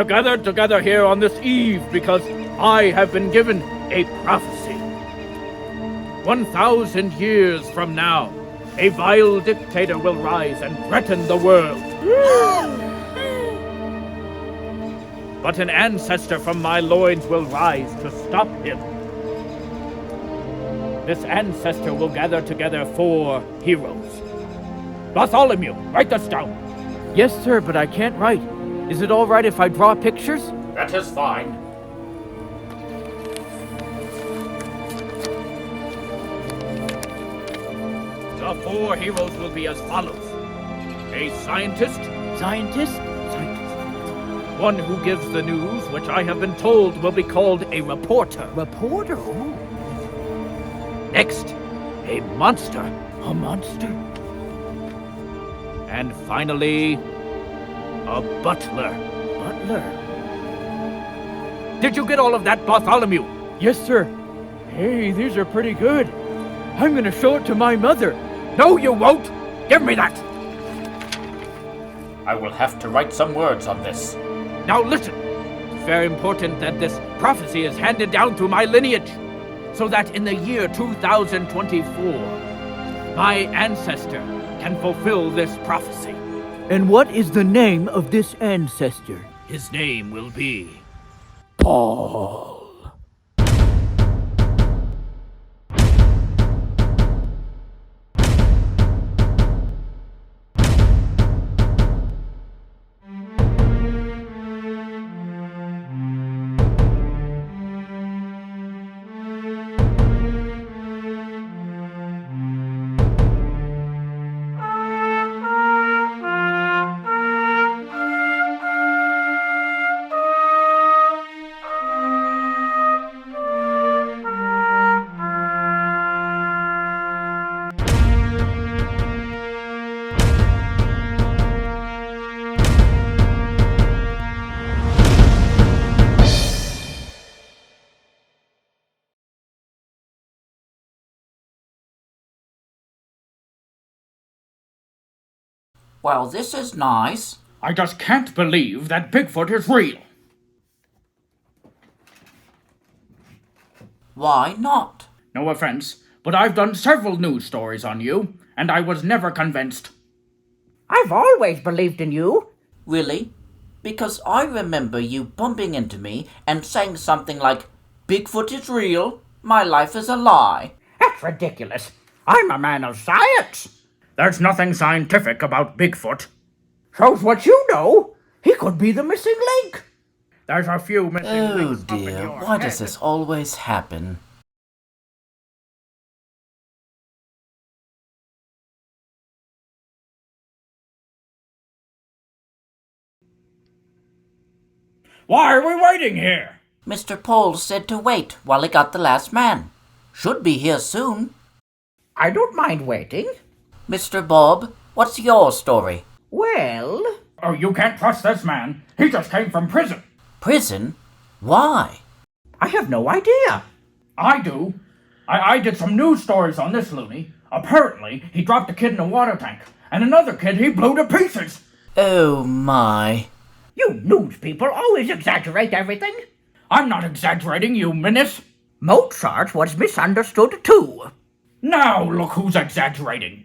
gathered together here on this eve because I have been given a prophecy. 1,000 years from now, a vile dictator will rise and threaten the world. But an ancestor from my loins will rise to stop him. This ancestor will gather together 4 heroes. Bartholomew, write this down. Yes, sir, but I can't write. Is it all right if I draw pictures? That is fine. The 4 heroes will be as follows. A scientist. Scientist? One who gives the news, which I have been told will be called a reporter. Reporter? Oh. Next, a monster. A monster? And finally, a butler. Butler? Did you get all of that, Bartholomew? Yes, sir. Hey, these are pretty good. I'm gonna show it to my mother. No, you won't! Give me that! I will have to write some words on this. Now listen! It's very important that this prophecy is handed down through my lineage, so that in the year 2024, my ancestor can fulfill this prophecy. And what is the name of this ancestor? His name will be Paul. Well, this is nice. I just can't believe that Bigfoot is real. Why not? No offense, but I've done several news stories on you, and I was never convinced. I've always believed in you. Really? Because I remember you bumping into me and saying something like, Bigfoot is real, my life is a lie. That's ridiculous. I'm a man of science. There's nothing scientific about Bigfoot. Shows what you know. He could be the missing link. There's a few missing Oh links up in dear, your why head. does this always happen? Why are we waiting here? Mr. Paul said to wait while he got the last man. Should be here soon. I don't mind waiting. Mr. Bob, what's your story? Well, Oh, you can't trust this man. He just came from prison. Prison? Why? I have no idea. I do. I did some news stories on this loony. Apparently, he dropped a kid in a water tank, and another kid he blew to pieces. Oh my. You news people always exaggerate everything. I'm not exaggerating, you menace. Mozart was misunderstood too. Now look who's exaggerating.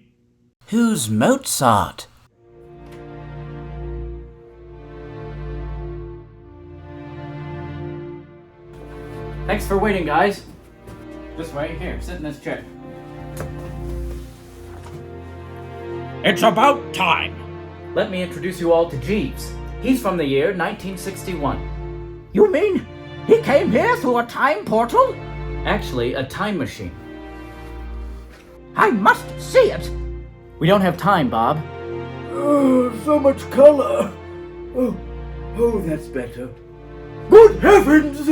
Who's Mozart? Thanks for waiting, guys. This way, here, sit in this chair. It's about time. Let me introduce you all to Jeeves. He's from the year 1961. You mean he came here through a time portal? Actually, a time machine. I must see it. We don't have time, Bob. Oh, so much color. Oh, that's better. Good heavens!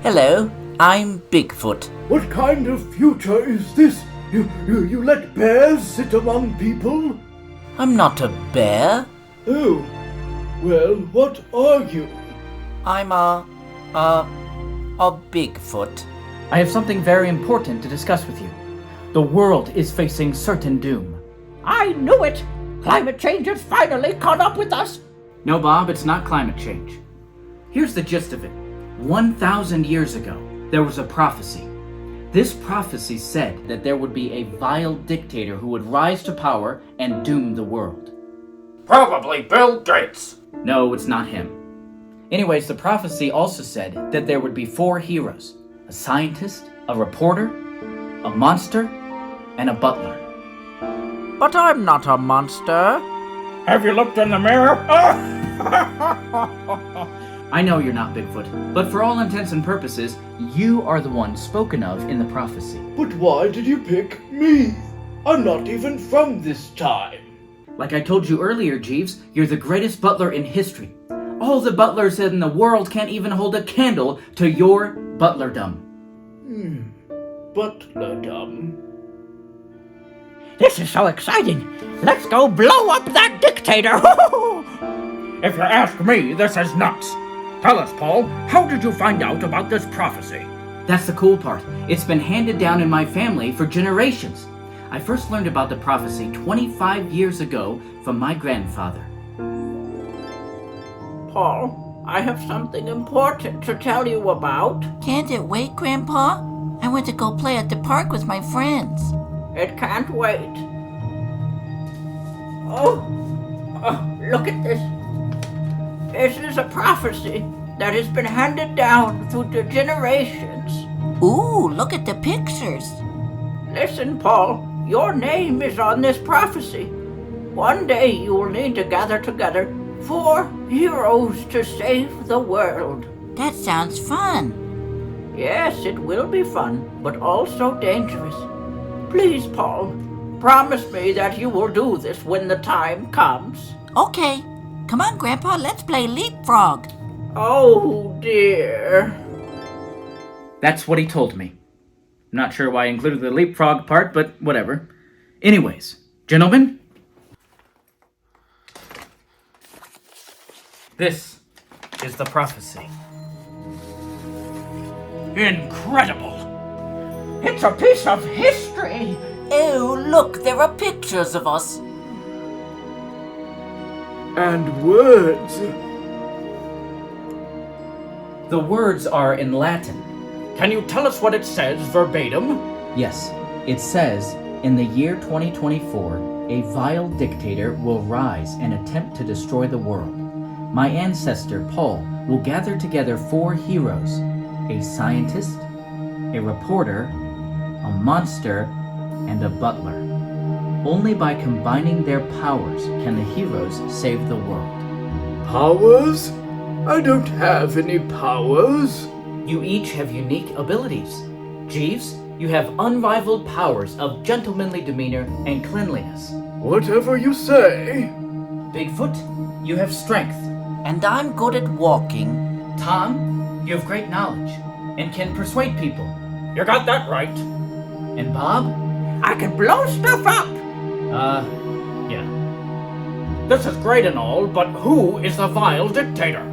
Hello, I'm Bigfoot. What kind of future is this? You let bears sit among people? I'm not a bear. Oh, well, what are you? I'm a Bigfoot. I have something very important to discuss with you. The world is facing certain doom. I knew it. Climate change has finally caught up with us. No, Bob, it's not climate change. Here's the gist of it. 1,000 years ago, there was a prophecy. This prophecy said that there would be a vile dictator who would rise to power and doom the world. Probably Bill Gates. No, it's not him. Anyways, the prophecy also said that there would be 4 heroes: a scientist, a reporter, a monster, and a butler. But I'm not a monster. Have you looked in the mirror? I know you're not Bigfoot, but for all intents and purposes, you are the one spoken of in the prophecy. But why did you pick me? I'm not even from this time. Like I told you earlier, Jeeves, you're the greatest butler in history. All the butlers in the world can't even hold a candle to your butlerdom. Butlerdom. This is so exciting. Let's go blow up that dictator. If you ask me, this is nuts. Tell us, Paul, how did you find out about this prophecy? That's the cool part. It's been handed down in my family for generations. I first learned about the prophecy 25 years ago from my grandfather. Paul, I have something important to tell you about. Can't it wait, Grandpa? I want to go play at the park with my friends. It can't wait. Oh, look at this. This is a prophecy that has been handed down through the generations. Ooh, look at the pictures. Listen, Paul, your name is on this prophecy. One day you will need to gather together 4 heroes to save the world. That sounds fun. Yes, it will be fun, but also dangerous. Please, Paul, promise me that you will do this when the time comes. Okay. Come on, Grandpa, let's play leapfrog. Oh, dear. That's what he told me. Not sure why I included the leapfrog part, but whatever. Anyways, gentlemen, this is the prophecy. Incredible. It's a piece of history. Oh, look, there are pictures of us. And words. The words are in Latin. Can you tell us what it says verbatim? Yes, it says, in the year 2024, a vile dictator will rise and attempt to destroy the world. My ancestor, Paul, will gather together 4 heroes: a scientist, a reporter, a monster, and a butler. Only by combining their powers can the heroes save the world. Powers? I don't have any powers. You each have unique abilities. Jeeves, you have unrivaled powers of gentlemanly demeanor and cleanliness. Whatever you say. Bigfoot, you have strength. And I'm good at walking. Tom, you have great knowledge and can persuade people. You got that right. And Bob? I can blow stuff up. Yeah. This is great and all, but who is the vile dictator?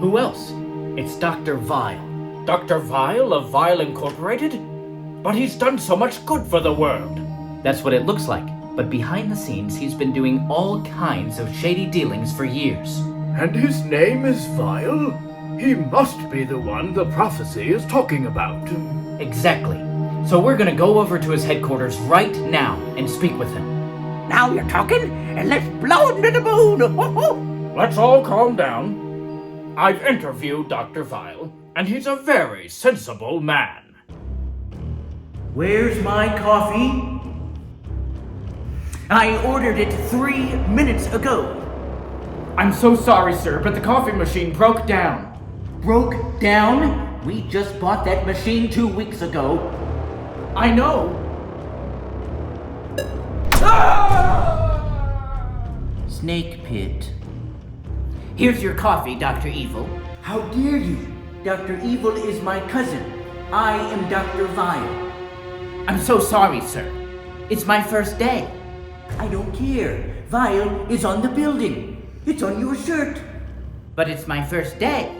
Who else? It's Dr. Vile. Dr. Vile of Vile Incorporated? But he's done so much good for the world. That's what it looks like. But behind the scenes, he's been doing all kinds of shady dealings for years. And his name is Vile? He must be the one the prophecy is talking about. Exactly. So we're gonna go over to his headquarters right now and speak with him. Now you're talking, and let's blow him to the moon. Let's all calm down. I've interviewed Dr. Vile, and he's a very sensible man. Where's my coffee? I ordered it 3 minutes ago. I'm so sorry, sir, but the coffee machine broke down. Broke down? We just bought that machine 2 weeks ago. I know. Snake pit. Here's your coffee, Dr. Evil. How dare you? Dr. Evil is my cousin. I am Dr. Vile. I'm so sorry, sir. It's my first day. I don't care. Vile is on the building. It's on your shirt. But it's my first day.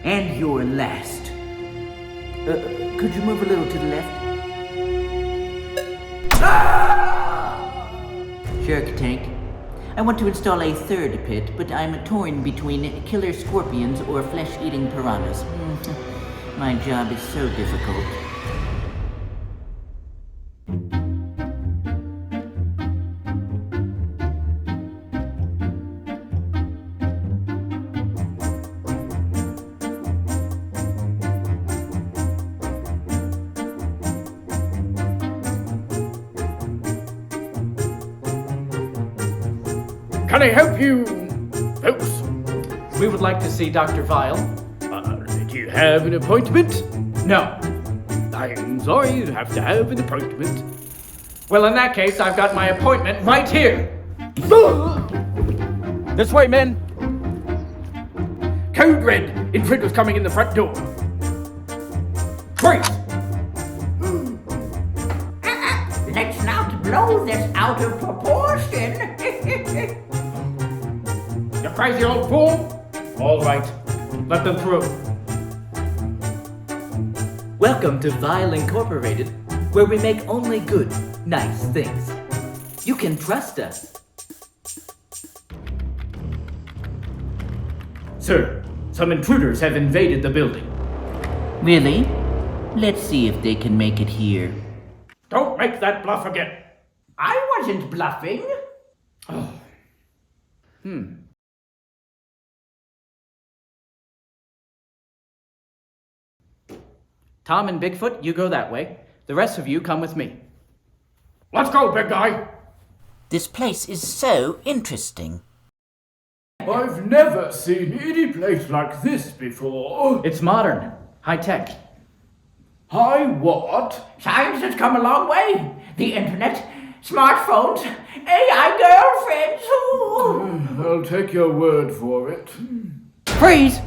And your last. Could you move a little to the left? Shark Tank. I want to install a third pit, but I'm torn between killer scorpions or flesh-eating piranhas. My job is so difficult. Can I help you, folks? We would like to see Dr. Vile. Do you have an appointment? No. I'm sorry, you have to have an appointment. Well, in that case, I've got my appointment right here. This way, men. Code red. Intruders coming in the front door. Freeze! Let's not blow this out of proportion. You crazy old fool! All right. Let them through. Welcome to Vile Incorporated, where we make only good, nice things. You can trust us. Sir, some intruders have invaded the building. Really? Let's see if they can make it here. Don't make that bluff again. I wasn't bluffing. Tom and Bigfoot, you go that way. The rest of you come with me. Let's go, big guy. This place is so interesting. I've never seen any place like this before. It's modern, high-tech. Hi, what? Science has come a long way. The internet, smartphones, AI girlfriends. Ooh. I'll take your word for it. Freeze!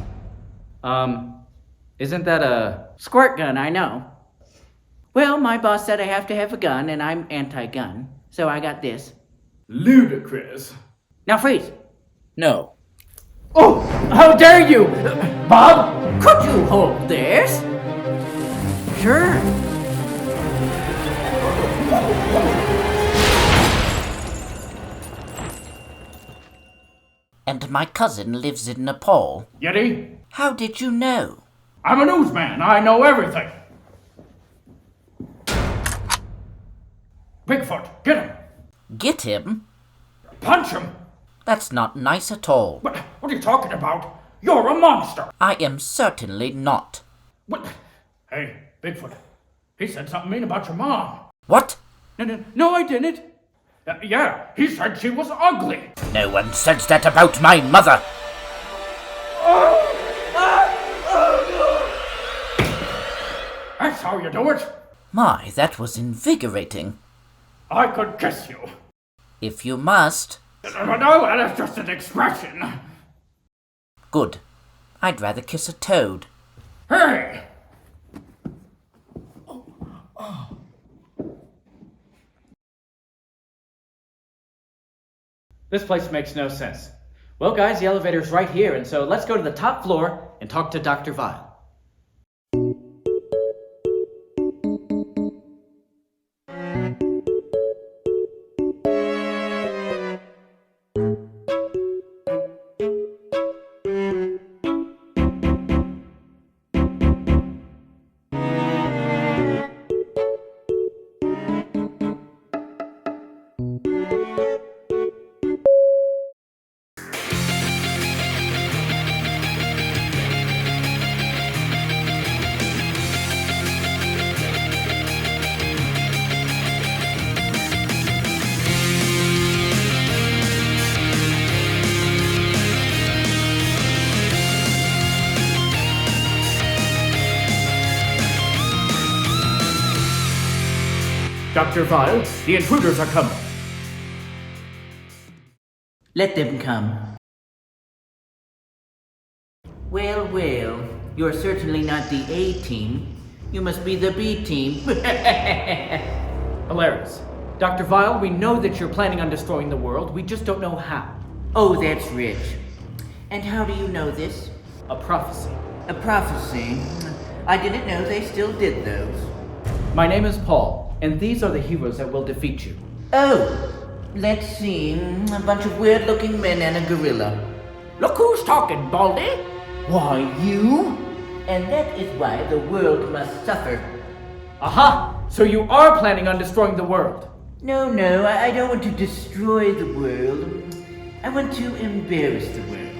Isn't that a Squirt gun, I know. Well, my boss said I have to have a gun, and I'm anti-gun, so I got this. Ludicrous. Now freeze! no? Oh, how dare you! Bob, could you hold this? Sure. And my cousin lives in Nepal. Yeti, How did you know? I'm a newsman. I know everything. Bigfoot, get him. Get him? Punch him. That's not nice at all. What are you talking about? You're a monster. I am certainly not. What? Hey, Bigfoot. He said something mean about your mom. What? No, I didn't. Yeah, he said she was ugly. No one says that about my mother. That's how you do it. My, that was invigorating. I could kiss you. If you must. No, that's just an expression. Good. I'd rather kiss a toad. Hey! This place makes no sense. Well, guys, the elevator's right here, and so let's go to the top floor and talk to Dr. Vile. Dr. Vile, the intruders are coming. Let them come. Well, well, you're certainly not the A team. You must be the B team. Hilarious. Dr. Vile, we know that you're planning on destroying the world. We just don't know how. Oh, that's rich. And how do you know this? A prophecy. A prophecy. I didn't know they still did those. My name is Paul, and these are the heroes that will defeat you. Oh, Let's see. A bunch of weird-looking men and a gorilla. Look who's talking, Baldy. Why, you? And that is why the world must suffer. Aha! So you are planning on destroying the world. No, I don't want to destroy the world. I want to embarrass the world.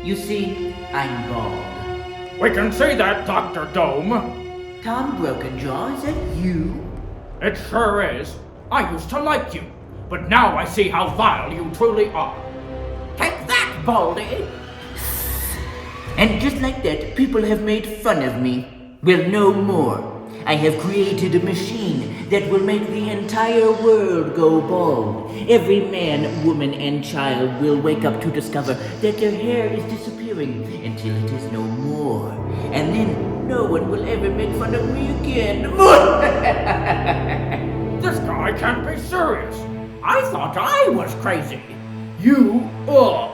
You see, I'm bald. We can see that, Dr. Dome. Tom Brokenjaw, is that you? It sure is. I used to like you, but now I see how vile you truly are. Take that, Baldy. And just like that, people have made fun of me. Well, no more. I have created a machine that will make the entire world go bald. Every man, woman, and child will wake up to discover that their hair is disappearing until it is no more. And then no one will ever make fun of me again. This guy can't be serious. I thought I was crazy. You are.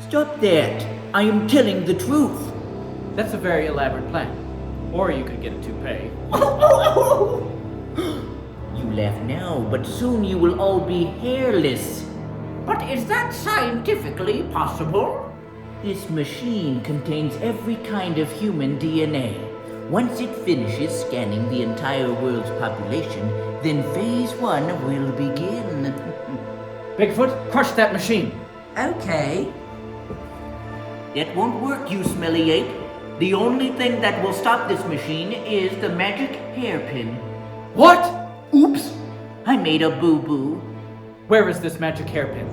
Stop that. I am telling the truth. That's a very elaborate plan. Or you could get a toupee. You laugh now, but soon you will all be hairless. But is that scientifically possible? This machine contains every kind of human DNA. Once it finishes scanning the entire world's population, then phase 1 will begin. Bigfoot, crush that machine. Okay. That won't work, you smelly ape. The only thing that will stop this machine is the magic hairpin. What? Oops. I made a boo-boo. Where is this magic hairpin?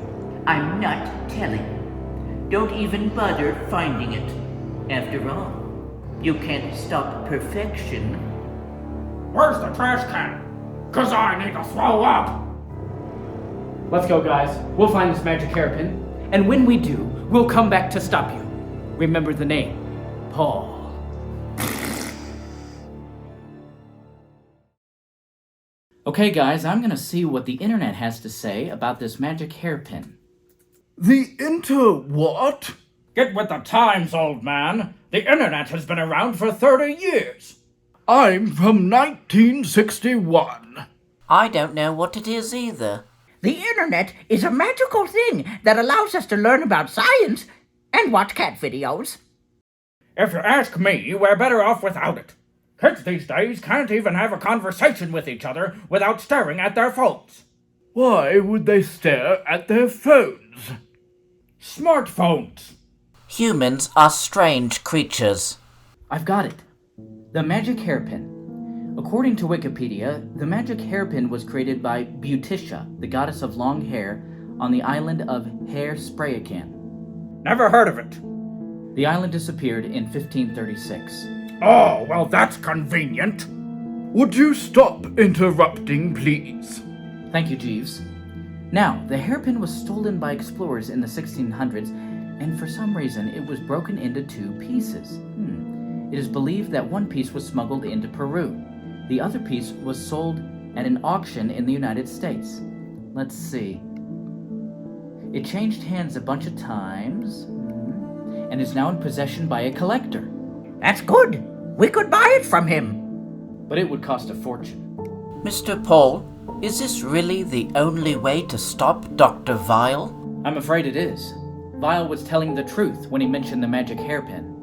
I'm not telling. Don't even bother finding it. After all, you can't stop perfection. Where's the trash can? 'Cause I need to throw up. Let's go, guys. We'll find this magic hairpin. And when we do, we'll come back to stop you. Remember the name. Paul. Okay, guys, I'm gonna see what the internet has to say about this magic hairpin. The what? Get with the times, old man. The internet has been around for 30 years. I'm from 1961. I don't know what it is either. The internet is a magical thing that allows us to learn about science and watch cat videos. If you ask me, we're better off without it. Kids these days can't even have a conversation with each other without staring at their phones. Why would they stare at their phones? Smartphones. Humans are strange creatures. I've got it. The magic hairpin. According to Wikipedia, the magic hairpin was created by Butitia, the goddess of long hair, on the island of Hair Sprayakan. Never heard of it. The island disappeared in 1536. Oh, well, that's convenient. Would you stop interrupting, please? Thank you, Jeeves. Now, the hairpin was stolen by explorers in the 1600s, and for some reason it was broken into 2 pieces. It is believed that one piece was smuggled into Peru. The other piece was sold at an auction in the United States. Let's see. It changed hands a bunch of times, and is now in possession by a collector. That's good. We could buy it from him. But it would cost a fortune. Mr. Paul, is this really the only way to stop Dr. Vile? I'm afraid it is. Vile was telling the truth when he mentioned the magic hairpin.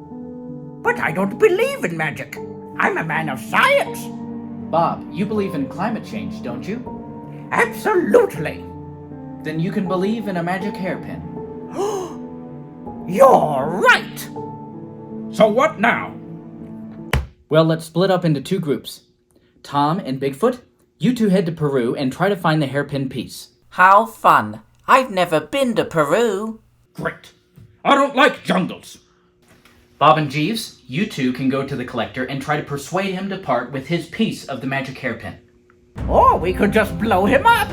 But I don't believe in magic. I'm a man of science. Bob, you believe in climate change, don't you? Absolutely. Then you can believe in a magic hairpin. You're right. So what now? Well, let's split up into 2 groups. Tom and Bigfoot, you 2 head to Peru and try to find the hairpin piece. How fun. I've never been to Peru. Great. I don't like jungles. Bob and Jeeves, you 2 can go to the collector and try to persuade him to part with his piece of the magic hairpin. Or we could just blow him up.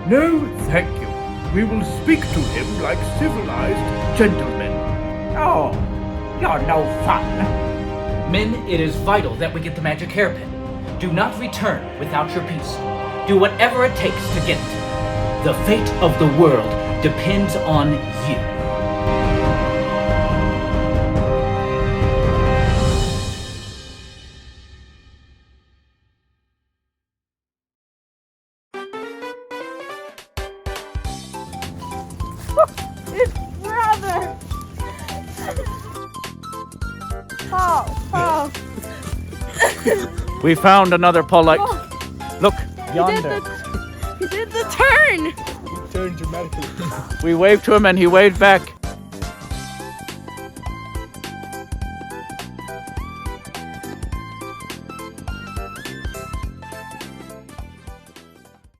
No, thank you. We will speak to him like civilized gentlemen. Oh, you're no fun. Men, it is vital that we get the magic hairpin. Do not return without your piece. Do whatever it takes to get it. The fate of the world depends on you. Paul. We found another Paulite. Look, He yonder. did the turn. We waved to him and he waved back.